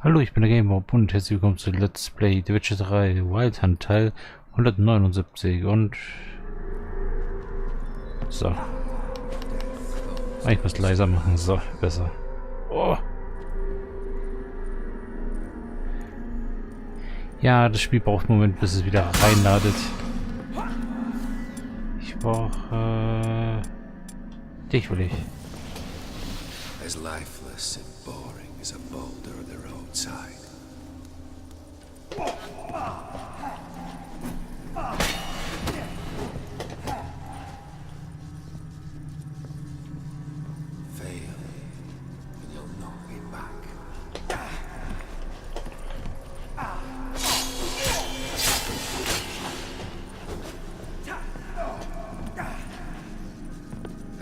Hallo, ich bin der Gamer und herzlich willkommen zu Let's Play Deutsch 3 Wild Hunt Teil 179 und so. Ich muss leiser machen, so, besser. Oh. Ja, das Spiel braucht einen Moment, bis es wieder reinladet. Ich brauche dich will ich. As lifeless and boring as a boulder on the roadside. Fail, and you'll not be back.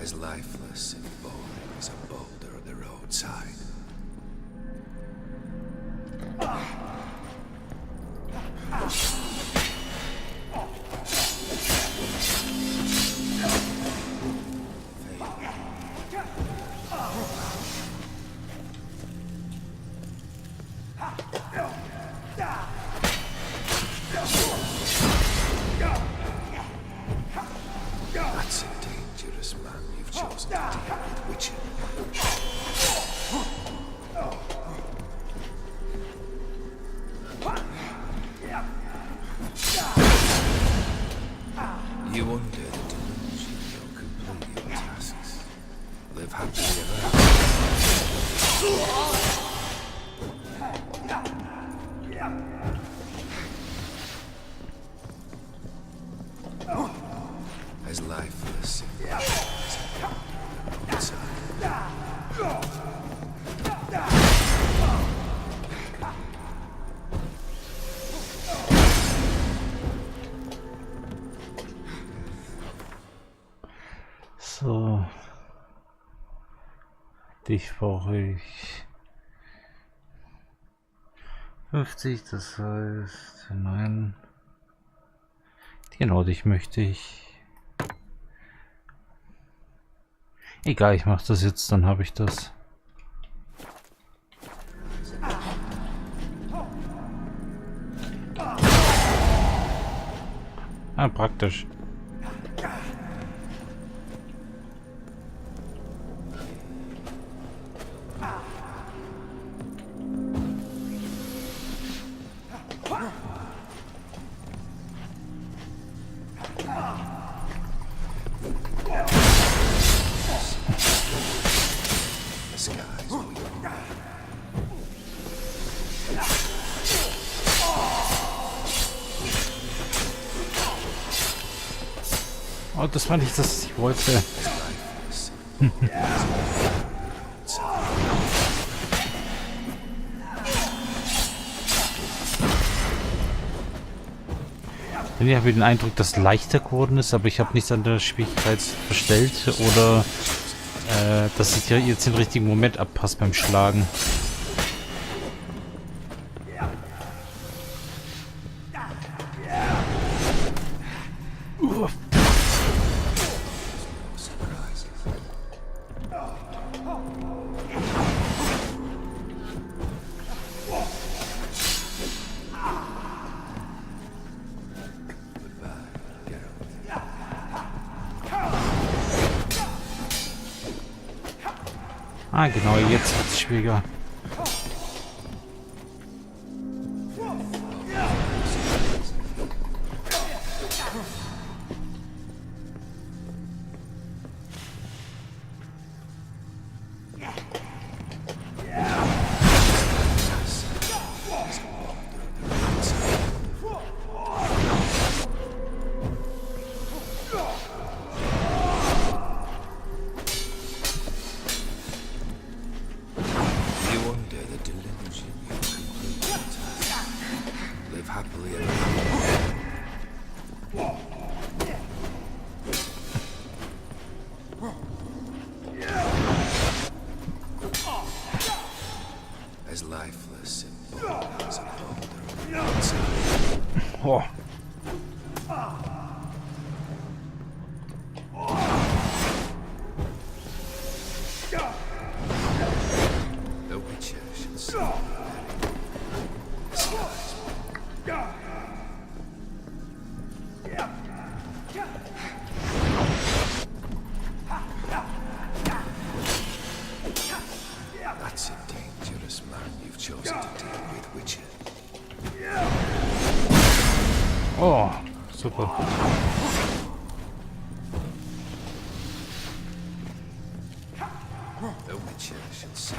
As lifeless and boring as a boulder on the roadside. That's a dangerous man you've chosen to deal with, Witcher. You under the delusion you'll complete your tasks. Live happily ever after. As lifeless and as a boulder outside. So. Dich brauche ich 50, das heißt, nein. Genau, dich möchte ich. Egal, ich mache das jetzt, dann habe ich das. Ah, praktisch. The skies will be Oh, das war nicht das, was ich wollte. lifeless. Ich habe den Eindruck, dass es leichter geworden ist, aber ich habe nichts an der Schwierigkeit verstellt oder dass es ja jetzt den richtigen Moment abpasst beim Schlagen. surprises. Goodbye, Geralt. Ah, genau, jetzt wird es schwieriger. You under the delusion you'll complete your task. Live happily ever after. As lifeless and bold as a boulder on the outside. Oh. The Witcher should sleep very That's a dangerous man you've chosen to deal with, Witcher. Oh, super. A Witcher shall see.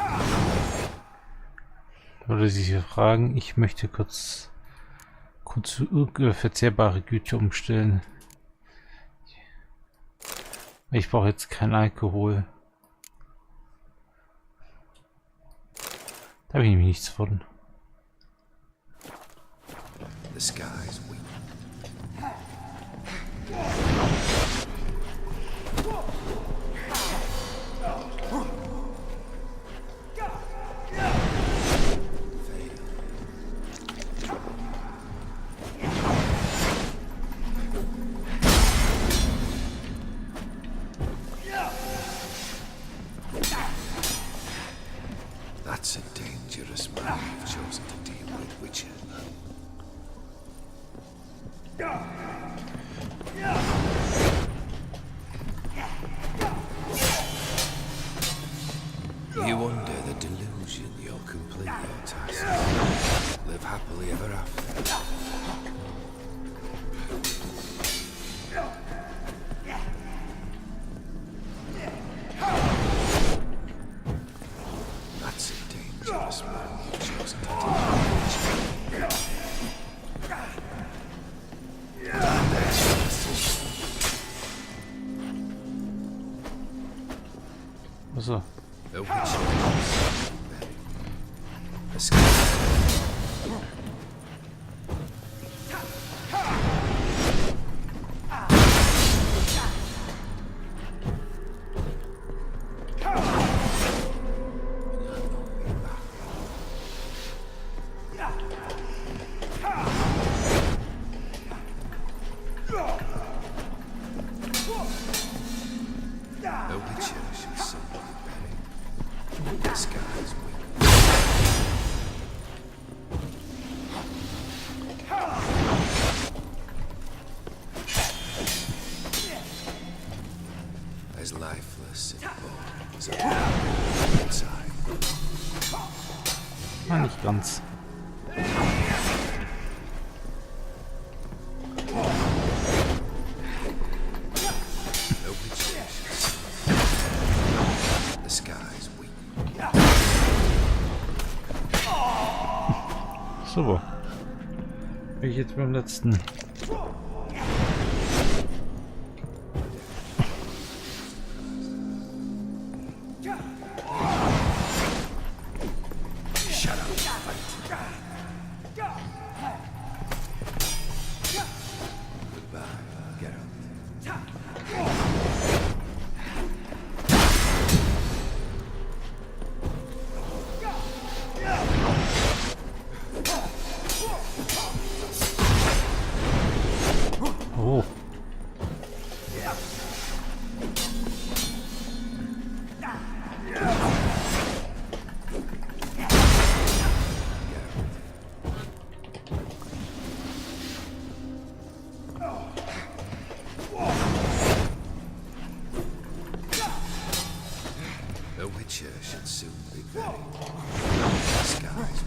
Würde sich hier fragen, ich möchte kurz verzehrbare Güter umstellen. Ich brauche jetzt keinen Alkohol. Da habe ich nämlich nichts von. The sky's weak. That's a dangerous man you've chosen to deal with, Witcher. You under the delusion you'll complete your task. Live happily ever after. That's a dangerous man you've chosen to deal with. Also, A Witcher. A sky. A Witcher shall soon be buried. The sky's weak. As lifeless and bold as a inside. nicht ganz. Super. Bin ich jetzt beim letzten. Oh. A witcher should soon be buried. The skies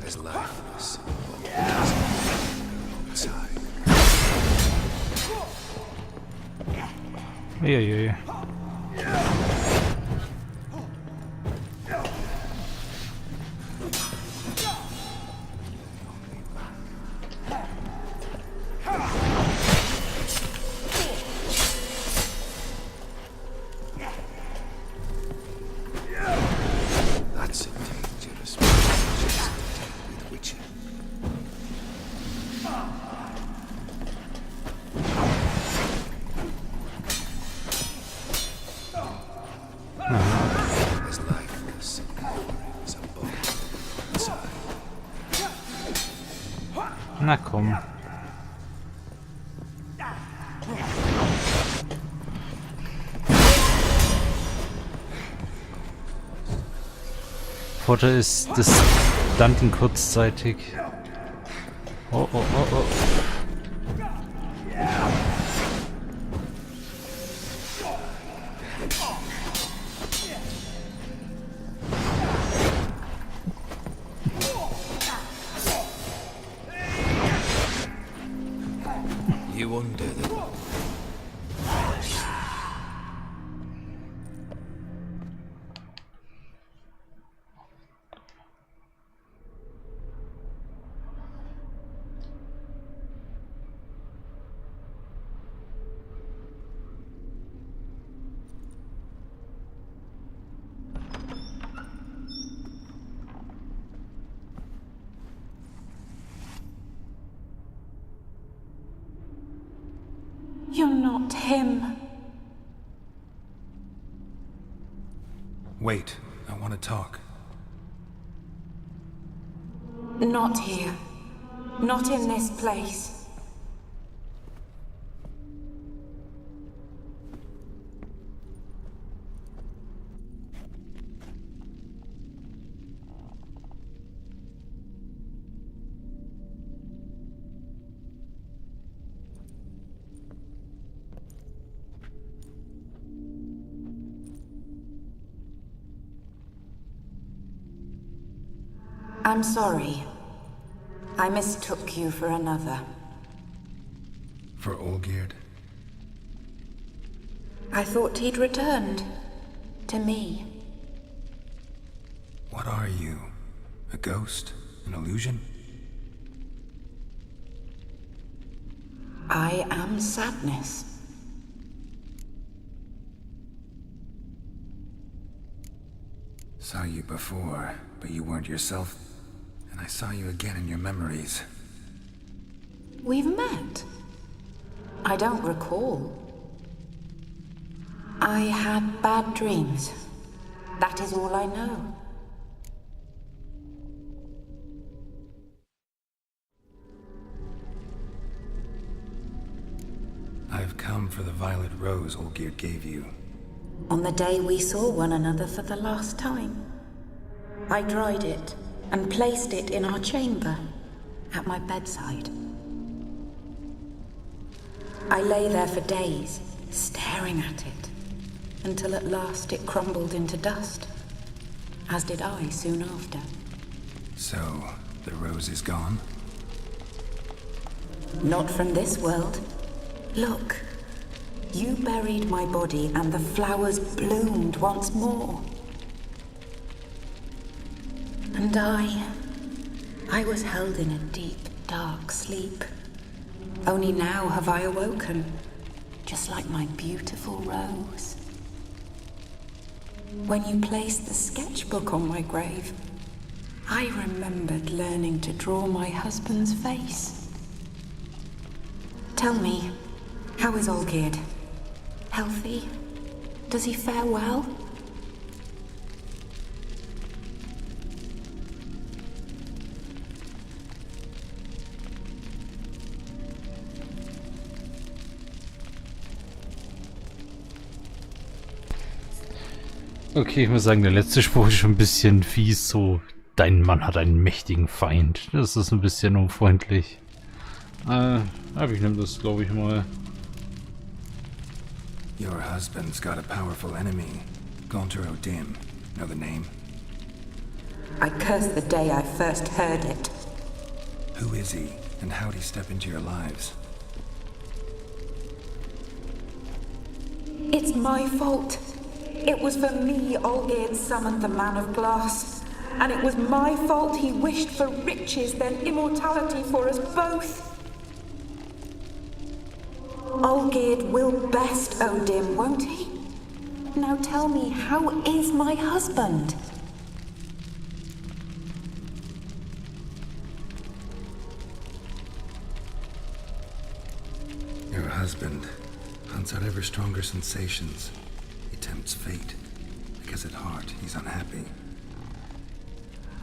as lifeless outside. Uiuiui. That's a dangerous just with witcher. Na komm. Vorteil ist, das landen kurzzeitig. Oh, oh, oh, oh. You wonder that. You're not him. Wait, I want to talk. Not here. Not in this place. I'm sorry. I mistook you for another. For Olgierd? I thought he'd returned. To me. What are you? A ghost? An illusion? I am sadness. Saw you before, but you weren't yourself. And I saw you again in your memories. We've met. I don't recall. I had bad dreams. That is all I know. I've come for the violet rose Olgierd gave you. On the day we saw one another for the last time, I dried it and placed it in our chamber, at my bedside. I lay there for days, staring at it, until at last it crumbled into dust, as did I soon after. So, the rose is gone? Not from this world. Look, you buried my body and the flowers bloomed once more. And I was held in a deep, dark sleep. Only now have I awoken, just like my beautiful rose. When you placed the sketchbook on my grave, I remembered learning to draw my husband's face. Tell me, how is Olgierd? Healthy? Does he fare well? Okay, ich muss sagen, der letzte Spruch ist schon ein bisschen fies, so, dein Mann hat einen mächtigen Feind. Das ist ein bisschen unfreundlich. Aber ich nehme das, glaube ich, mal. Your husband's got a powerful enemy. Gaunter O'Dim. Know the name? I curse the day I first heard it. Who is he, and how'd he step into your lives? It's my fault. It was for me Olgierd summoned the Man of Glass. And it was my fault he wished for riches, then immortality for us both. Olgierd will best O'Dim, won't he? Now tell me, how is my husband? Your husband hunts out ever stronger sensations. He tempts fate, because at heart he's unhappy.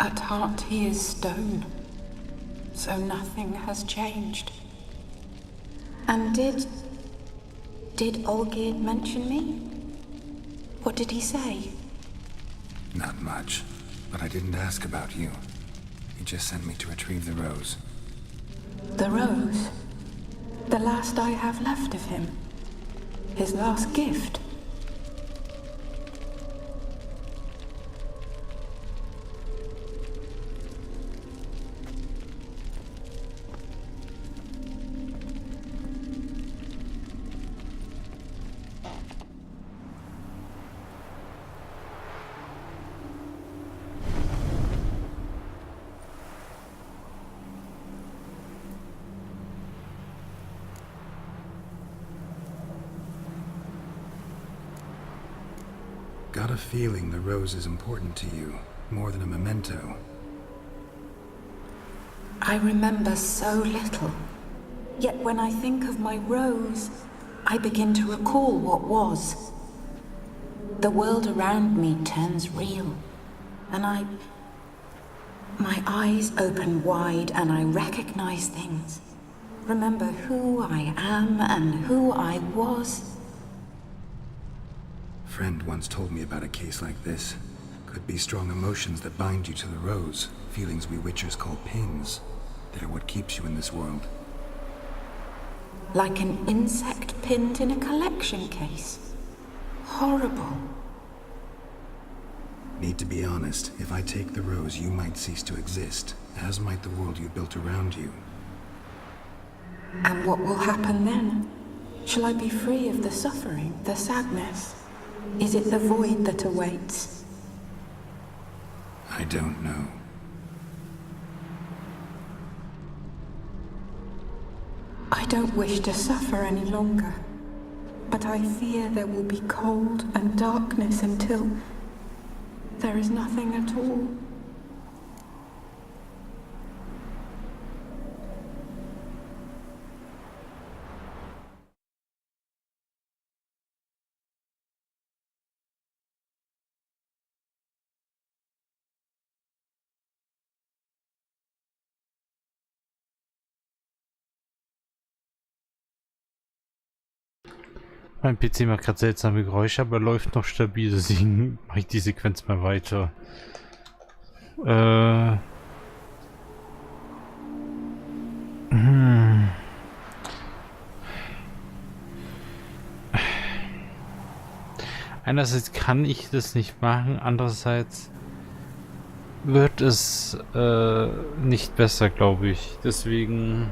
At heart he is stone. So nothing has changed. And did Olgierd mention me? What did he say? Not much, but I didn't ask about you. He just sent me to retrieve the rose. The rose? The last I have left of him? His last gift? Got a feeling the rose is important to you, more than a memento. I remember so little. Yet when I think of my rose, I begin to recall what was. The world around me turns real, and my eyes open wide and I recognize things. Remember who I am and who I was. Friend once told me about a case like this. Could be strong emotions that bind you to the rose, feelings we witchers call pins. They're what keeps you in this world. Like an insect pinned in a collection case. Horrible. Need to be honest, if I take the rose, you might cease to exist, as might the world you built around you. And what will happen then? Shall I be free of the suffering, the sadness? Is it the void that awaits? I don't know. I don't wish to suffer any longer, but I fear there will be cold and darkness until there is nothing at all. Mein PC macht gerade seltsame Geräusche, aber läuft noch stabil, deswegen mache ich die Sequenz mal weiter. Einerseits kann ich das nicht machen, andererseits wird es nicht besser, glaube ich. Deswegen...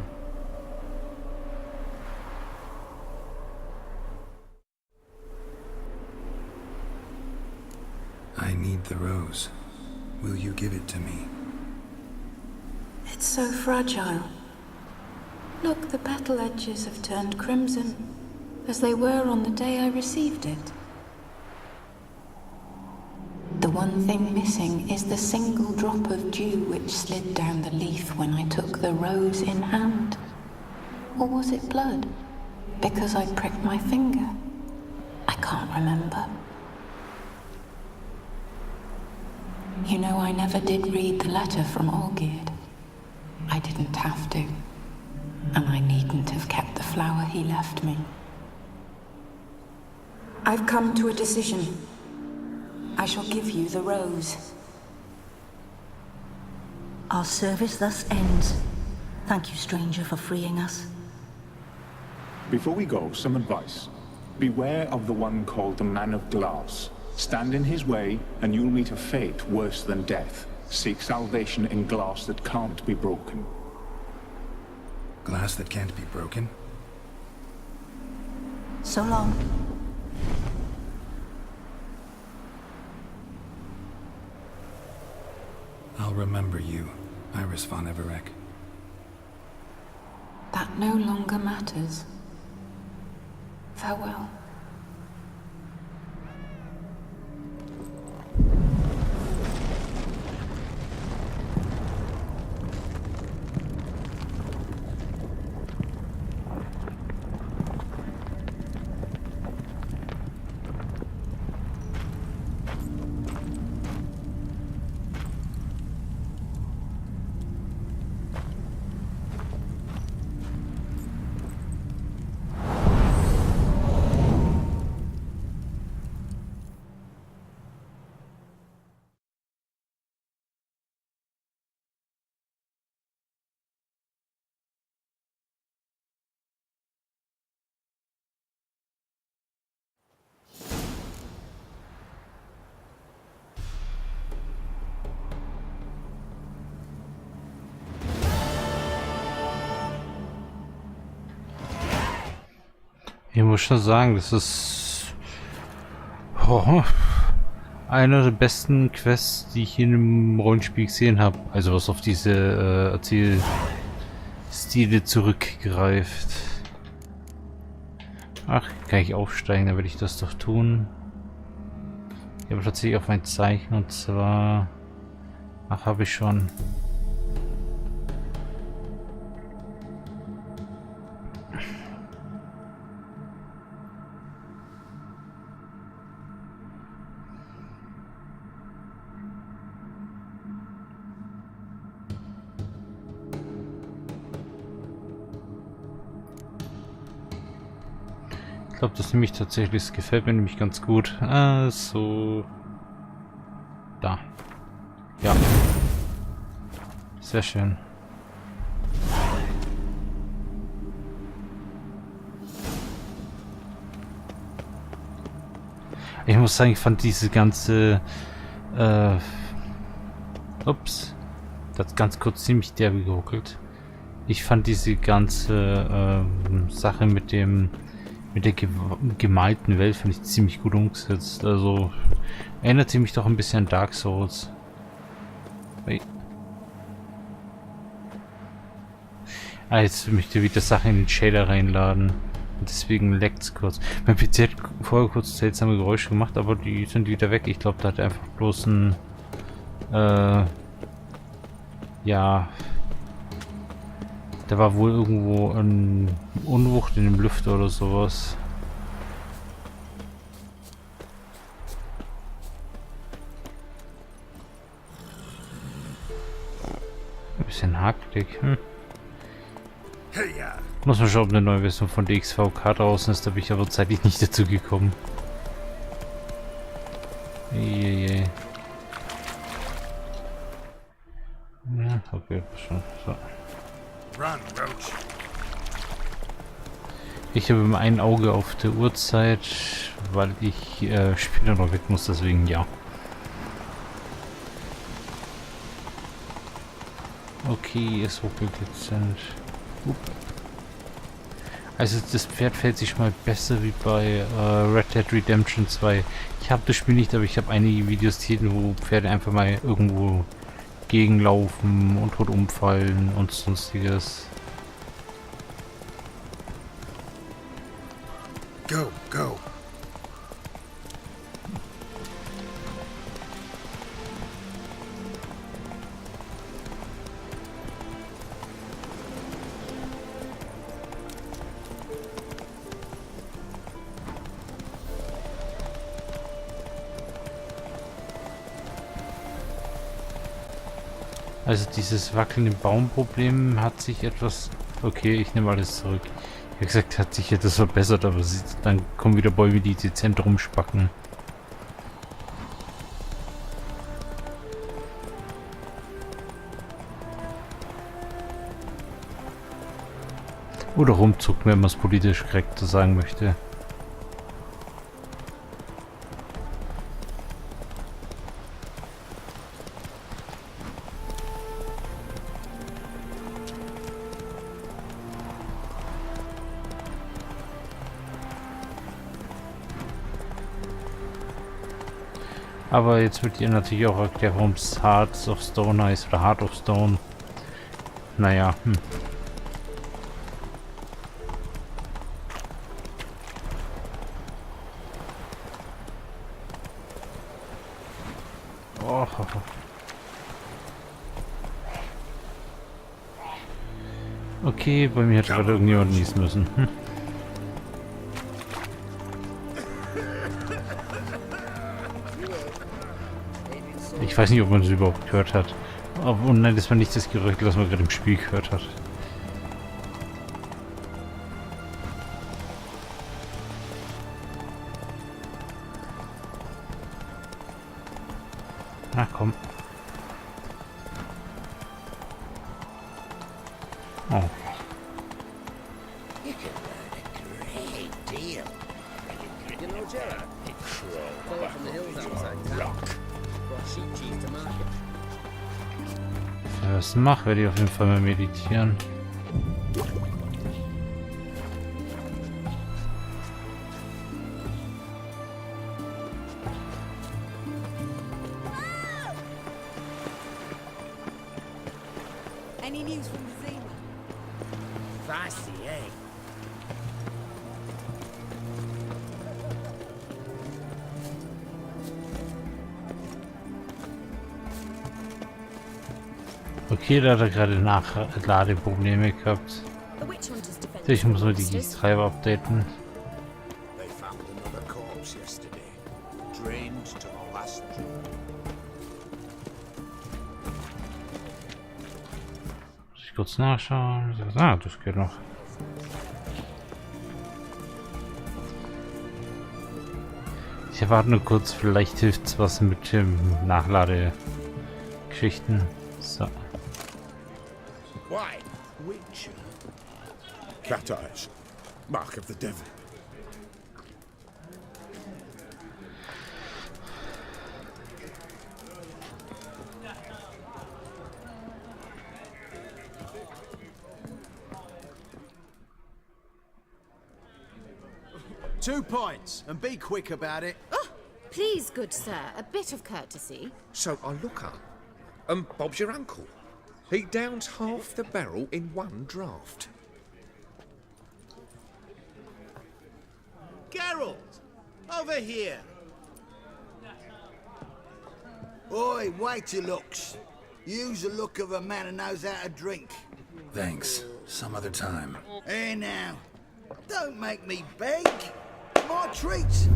I need the rose. Will you give it to me? It's so fragile. Look, the petal edges have turned crimson, as they were on the day I received it. The one thing missing is the single drop of dew which slid down the leaf when I took the rose in hand. Or was it blood? Because I pricked my finger? I can't remember. You know, I never did read the letter from Olgierd. I didn't have to. And I needn't have kept the flower he left me. I've come to a decision. I shall give you the rose. Our service thus ends. Thank you, stranger, for freeing us. Before we go, some advice. Beware of the one called the Man of Glass. Stand in his way, and you'll meet a fate worse than death. Seek salvation in glass that can't be broken. Glass that can't be broken? So long. I'll remember you, Iris von Everek. That no longer matters. Farewell. Ich muss schon sagen, das ist einer der besten Quests, die ich in einem Rollenspiel gesehen habe. Also was auf diese Erzählstile zurückgreift. Ach, kann ich aufsteigen, dann werde ich das doch tun. Ich habe tatsächlich auf ein Zeichen und zwar... Ach, habe ich schon. Ich glaube, das nämlich tatsächlich, das gefällt mir nämlich ganz gut. So. Da. Ja. Sehr schön. Ich muss sagen, ich fand diese ganze ups. Das ganz kurz ziemlich derbe geruckelt. Ich fand diese ganze Sache mit der gemalten Welt finde ich ziemlich gut umgesetzt. Also erinnert sie mich doch ein bisschen an Dark Souls. Hey. Jetzt möchte ich wieder Sachen in den Shader reinladen. Und deswegen leckt's kurz. Mein PC hat vorher kurz seltsame Geräusche gemacht, aber die sind wieder weg. Ich glaube, da hat einfach bloß ein ja, da war wohl irgendwo ein Unwucht in dem Lüfter oder sowas. Ein bisschen hakelig. Muss man schauen, ob eine neue Version von DXVK draußen ist. Da bin ich aber zeitlich nicht dazu gekommen. Ja, okay, schon. So. Ich habe immer ein Auge auf der Uhrzeit, weil ich später noch weg muss, deswegen ja. Okay, es ruckelt jetzt. Also das Pferd fällt sich mal besser wie bei Red Dead Redemption 2. Ich habe das Spiel nicht, aber ich habe einige Videos gesehen, wo Pferde einfach mal irgendwo gegenlaufen und tot umfallen und sonstiges. Go, go. Also dieses wackelnde Baumproblem hat sich etwas... Okay, ich nehme alles zurück. Wie gesagt, hat sich etwas verbessert, aber dann kommen wieder Bäume, die dezent rumspacken. Oder rumzucken, wenn man es politisch korrekt sagen möchte. Aber jetzt wird ihr natürlich auch erklärt, warum es Hearts of Stone heißt oder Heart of Stone. Naja, Oh. Okay, bei mir hätte gerade irgendjemand niesen müssen. Ich weiß nicht, ob man es überhaupt gehört hat. Oh nein, das war nicht das Gerücht, das man gerade im Spiel gehört hat. Na komm. Oh. Wenn ich das mache, werde ich auf jeden Fall mal meditieren. news from the Zima? Feisty, eh? Okay, da hat er gerade Nachladeprobleme gehabt. The witch hunters defend Ich muss nur die monsters. Treiber updaten. They found another corpse yesterday, drained to the last drop. Muss ich kurz nachschauen. Ah, das geht noch. Ich erwarte nur kurz, vielleicht hilft's was mit dem Nachladegeschichten. So. Why? Witch? Cat eyes. Mark of the devil. Two points, and be quick about it. Oh, please, good sir, a bit of courtesy. So I look up, and Bob's your uncle. He downs half the barrel in one draft. Geralt! Over here! Oi, wait your looks. Use the look of a man who knows how to drink. Thanks. Some other time. Here now. Don't make me beg. My treats.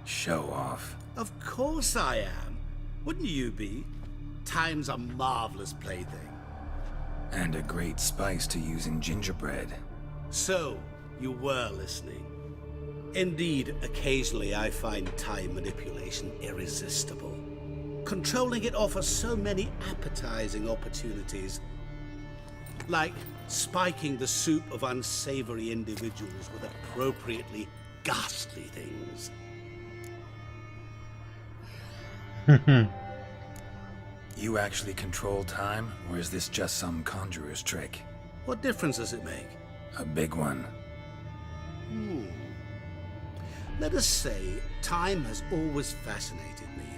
Show off. Of course I am. Wouldn't you be? Time's a marvelous plaything. And a great spice to use in gingerbread. So, you were listening. Indeed, occasionally I find time manipulation irresistible. Controlling it offers so many appetizing opportunities. Like spiking the soup of unsavory individuals with appropriately ghastly things. You actually control time, or is this just some conjurer's trick? What difference does it make? A big one. Let us say, time has always fascinated me.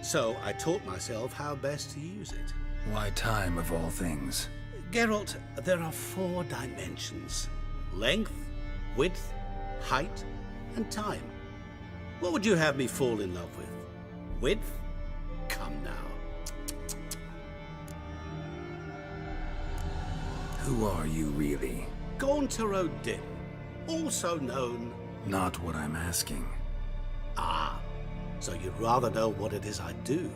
So I taught myself how best to use it. Why time of all things? Geralt, there are 4 dimensions. Length, width, height, and time. What would you have me fall in love with? Width? Come now. Who are you really? Gauntero Dim, also known... Not what I'm asking. Ah, so you'd rather know what it is I do.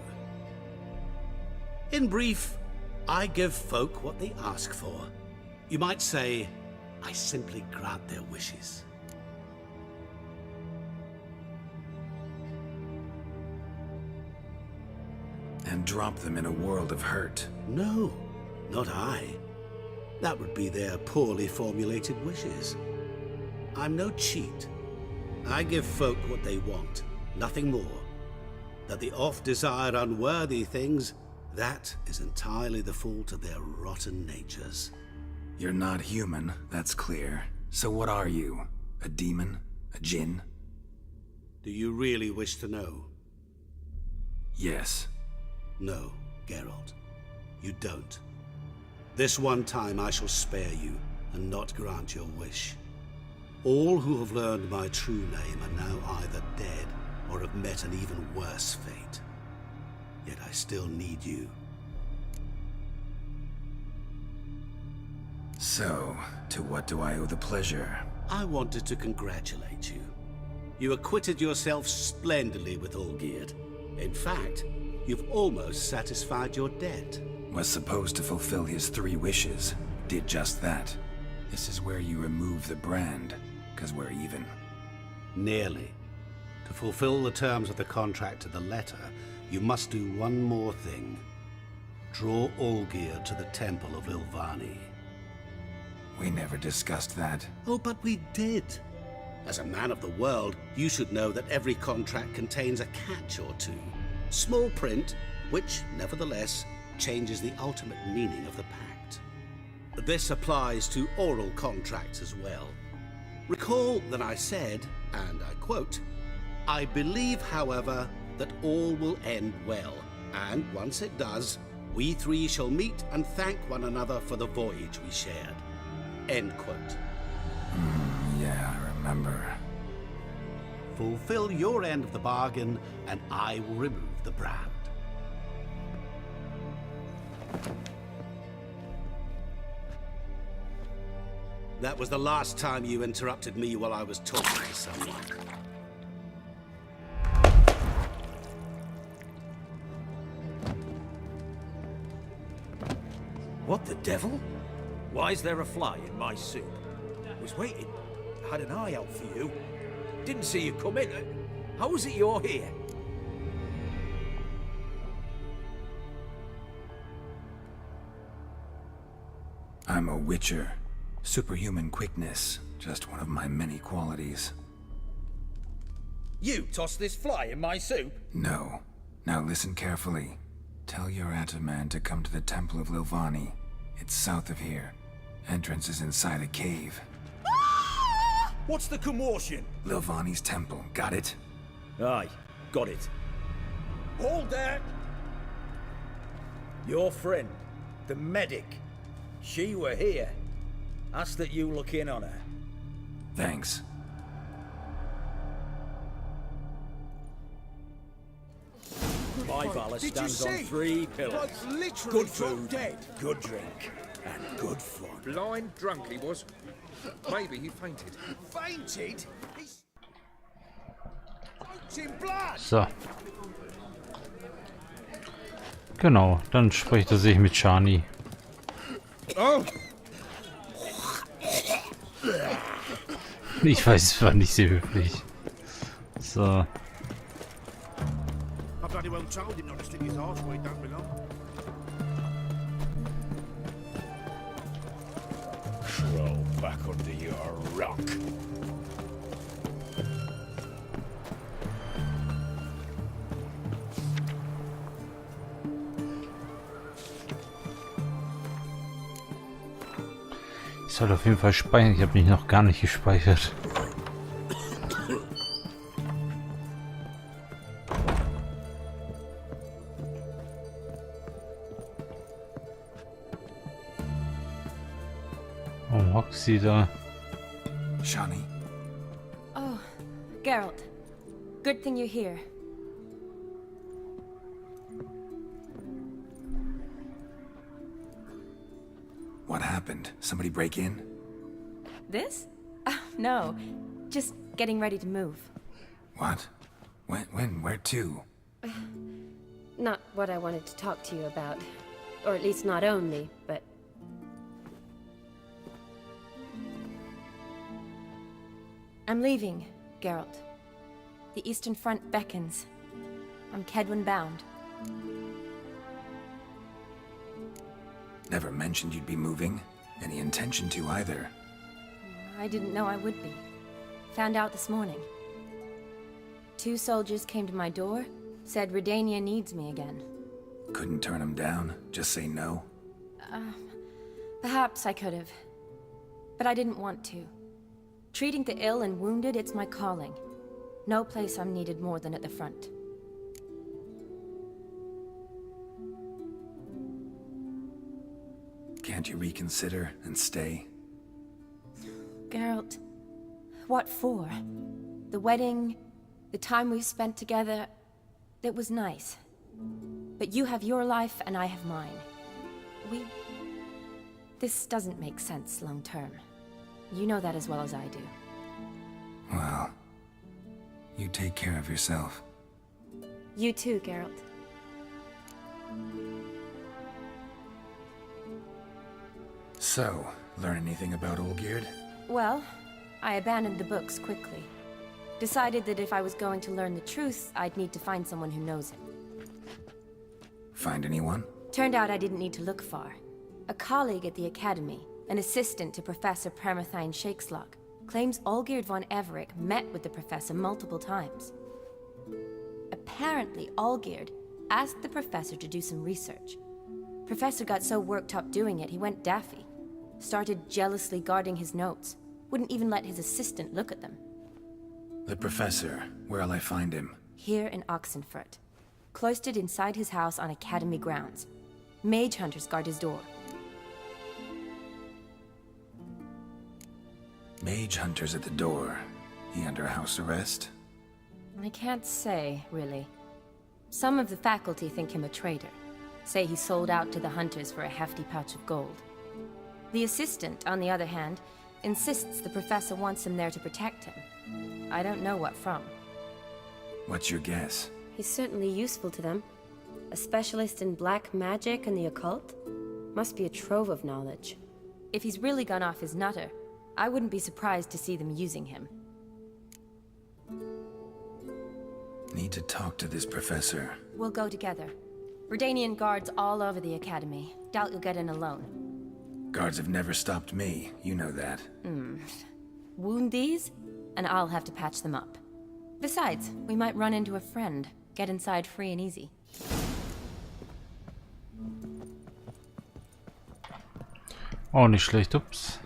In brief, I give folk what they ask for. You might say, I simply grant their wishes. And drop them in a world of hurt. No, not I. That would be their poorly formulated wishes. I'm no cheat. I give folk what they want, nothing more. That they oft desire unworthy things, that is entirely the fault of their rotten natures. You're not human, that's clear. So what are you? A demon? A djinn? Do you really wish to know? Yes. No, Geralt. You don't. This one time I shall spare you, and not grant your wish. All who have learned my true name are now either dead, or have met an even worse fate. Yet I still need you. So, to what do I owe the pleasure? I wanted to congratulate you. You acquitted yourself splendidly with Olgierd. In fact, you've almost satisfied your debt. Was supposed to fulfill his 3 wishes. Did just that. This is where you remove the brand, because we're even. Nearly. To fulfill the terms of the contract to the letter, you must do one more thing. Draw Olgierd to the Temple of Lilvani. We never discussed that. Oh, but we did. As a man of the world, you should know that every contract contains a catch or two. Small print, which, nevertheless, changes the ultimate meaning of the pact. This applies to oral contracts as well. Recall that I said, and I quote, "I believe, however, that all will end well, and once it does, we three shall meet and thank one another for the voyage we shared." End quote. Yeah, I remember. Fulfill your end of the bargain, and I will remove the brand. That was the last time you interrupted me while I was talking to someone. What the devil? Why is there a fly in my soup? Was waiting. Had an eye out for you. Didn't see you come in. How is it you're here? I'm a witcher. Superhuman quickness, just one of my many qualities. You tossed this fly in my soup? No. Now listen carefully. Tell your Ataman to come to the Temple of Lilvani. It's south of here. Entrance is inside a cave. What's the commotion? Lilvani's temple, got it? Aye, got it. Hold there! Your friend, the medic, she were here. Ask that you look in on her. Thanks. My valor stands on 3 pillars. Good food, good drink, and good fun. Blind drunk he was. Maybe he fainted. Fainted? He's in blood! So. Genau, dann spricht er sich mit Shani. Oh! Ich weiß, es war nicht sehr höflich. So. I bloody well told him not to stick his arse where he don't belong. Crawl back under your rock. Ich soll auf jeden Fall speichern. Ich habe mich noch gar nicht gespeichert. Warum hockt sie da? Shani? Oh, Geralt. Good thing you're here. What happened? Somebody break in? This? No. Just getting ready to move. What? When? Where to? Not what I wanted to talk to you about. Or at least not only, but... I'm leaving, Geralt. The Eastern Front beckons. I'm Kedwin bound. Never mentioned you'd be moving. Any intention to either. I didn't know I would be. Found out this morning. 2 soldiers came to my door, said Redania needs me again. Couldn't turn him down? Just say no? Perhaps I could have. But I didn't want to. Treating the ill and wounded, it's my calling. No place I'm needed more than at the front. Can't you reconsider and stay? Geralt, what for? The wedding, the time we've spent together, it was nice. But you have your life and I have mine. This doesn't make sense long term. You know that as well as I do. Well, you take care of yourself. You too, Geralt. So, learn anything about Olgierd? Well, I abandoned the books quickly. Decided that if I was going to learn the truth, I'd need to find someone who knows it. Find anyone? Turned out I didn't need to look far. A colleague at the Academy, an assistant to Professor Permathine Shakeslog, claims Olgierd von Everec met with the professor multiple times. A apparently all-geared, asked the professor to do some research. Professor got so worked up doing it, he went daffy. Started jealously guarding his notes. Wouldn't even let his assistant look at them. The professor, where'll I find him? Here in Oxenfurt. Cloistered inside his house on Academy grounds. Mage hunters guard his door. Mage hunters at the door. He under house arrest? I can't say, really. Some of the faculty think him a traitor. Say he sold out to the hunters for a hefty pouch of gold. The assistant, on the other hand, insists the professor wants him there to protect him. I don't know what from. What's your guess? He's certainly useful to them. A specialist in black magic and the occult? Must be a trove of knowledge. If he's really gone off his nutter, I wouldn't be surprised to see them using him. Need to talk to this professor. We'll go together. Redanian guards all over the Academy. Doubt you'll get in alone. Guards have never stopped me, you know that. Wound these, and I'll have to patch them up. Besides, we might run into a friend. Get inside free and easy. Oh, nicht schlecht, ups.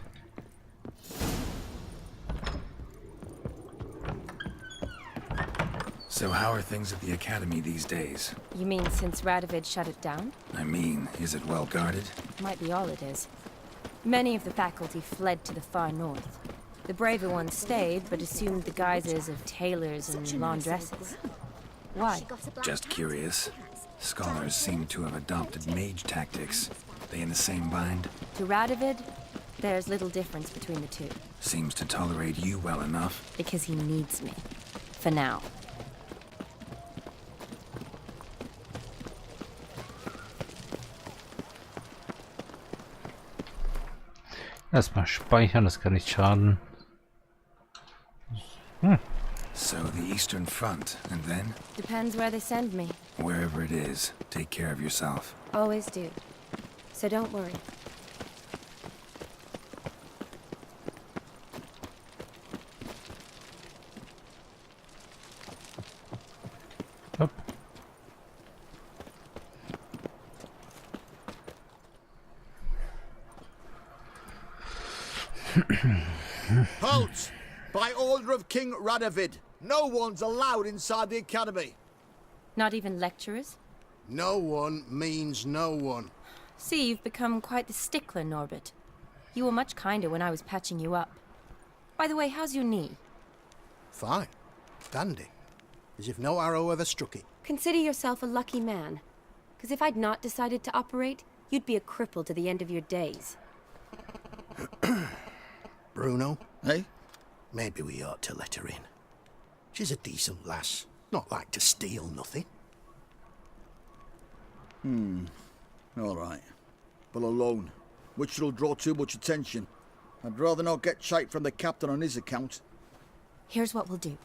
So how are things at the Academy these days? You mean since Radovid shut it down? I mean, is it well guarded? Might be all it is. Many of the faculty fled to the far north. The braver ones stayed, but assumed the guises of tailors and laundresses. Why? Just curious. Scholars seem to have adopted mage tactics. They in the same bind? To Radovid, there's little difference between the two. Seems to tolerate you well enough. Because he needs me. For now. Erstmal speichern, das kann nicht schaden. So the Eastern Front, and then? Depends where they send me. Wherever it is, take care of yourself. Always do. So don't worry. Up. Halt! By order of King Radovid, no one's allowed inside the Academy. Not even lecturers? No one means no one. See, you've become quite the stickler, Norbert. You were much kinder when I was patching you up. By the way, how's your knee? Fine. Dandy. As if no arrow ever struck it. Consider yourself a lucky man. Because if I'd not decided to operate, you'd be a cripple to the end of your days. Bruno, eh? Maybe we ought to let her in. She's a decent lass. Not like to steal nothing. All right. But alone, which will draw too much attention. I'd rather not get shite from the captain on his account. Here's what we'll do.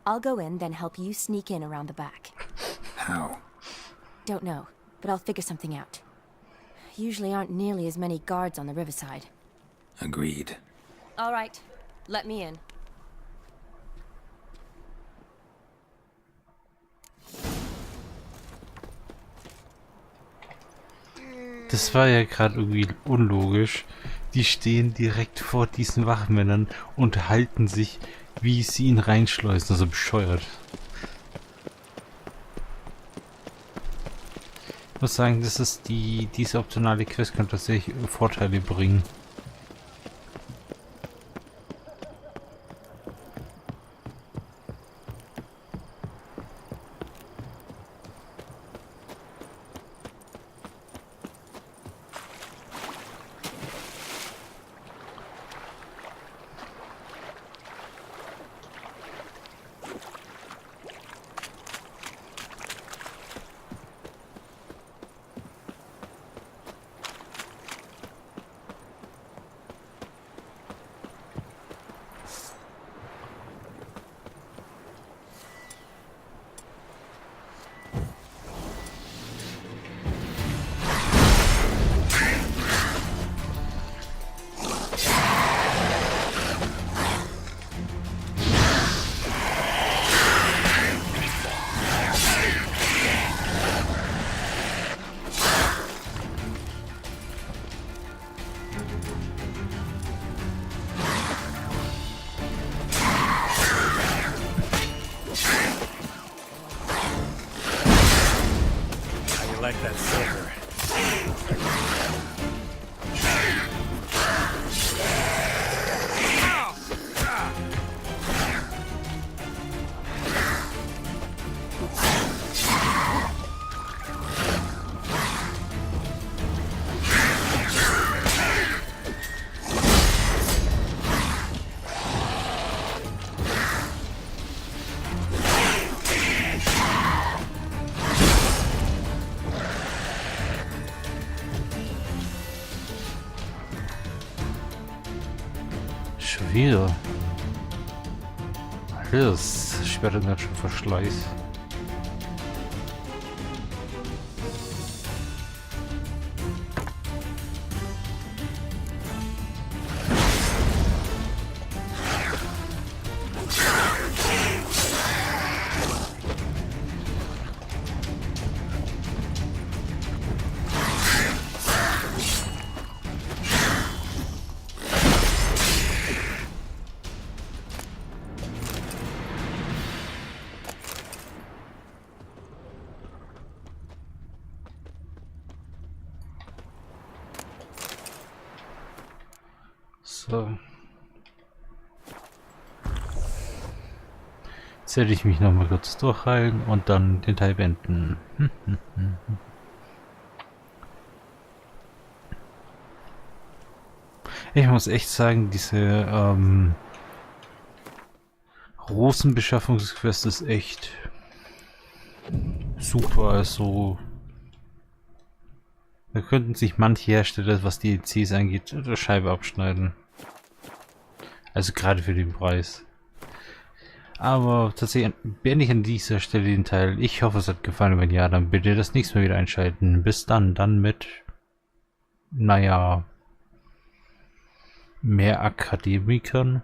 I'll go in, then help you sneak in around the back. How? Don't know, but I'll figure something out. Usually aren't nearly as many guards on the riverside. Agreed. All right, let me in. Das war ja gerade irgendwie unlogisch. Die stehen direkt vor diesen Wachmännern und halten sich, wie sie ihn reinschleusen. Also bescheuert. Ich muss sagen, das ist diese optionale Quest kann tatsächlich Vorteile bringen. How you like that silver? Schon wieder. Das sperrt ganz schön Verschleiß. So. Jetzt werde ich mich noch mal kurz durchheilen und dann den Teil beenden. Ich muss echt sagen, diese Rosenbeschaffungsquest ist echt super. Also da könnten sich manche Hersteller, was die DLCs angeht, eine Scheibe abschneiden. Also gerade für den Preis. Aber tatsächlich beende ich an dieser Stelle den Teil. Ich hoffe, es hat gefallen. Wenn ja, dann bitte das nächste Mal wieder einschalten. Bis dann. Dann mit, naja, mehr Akademikern.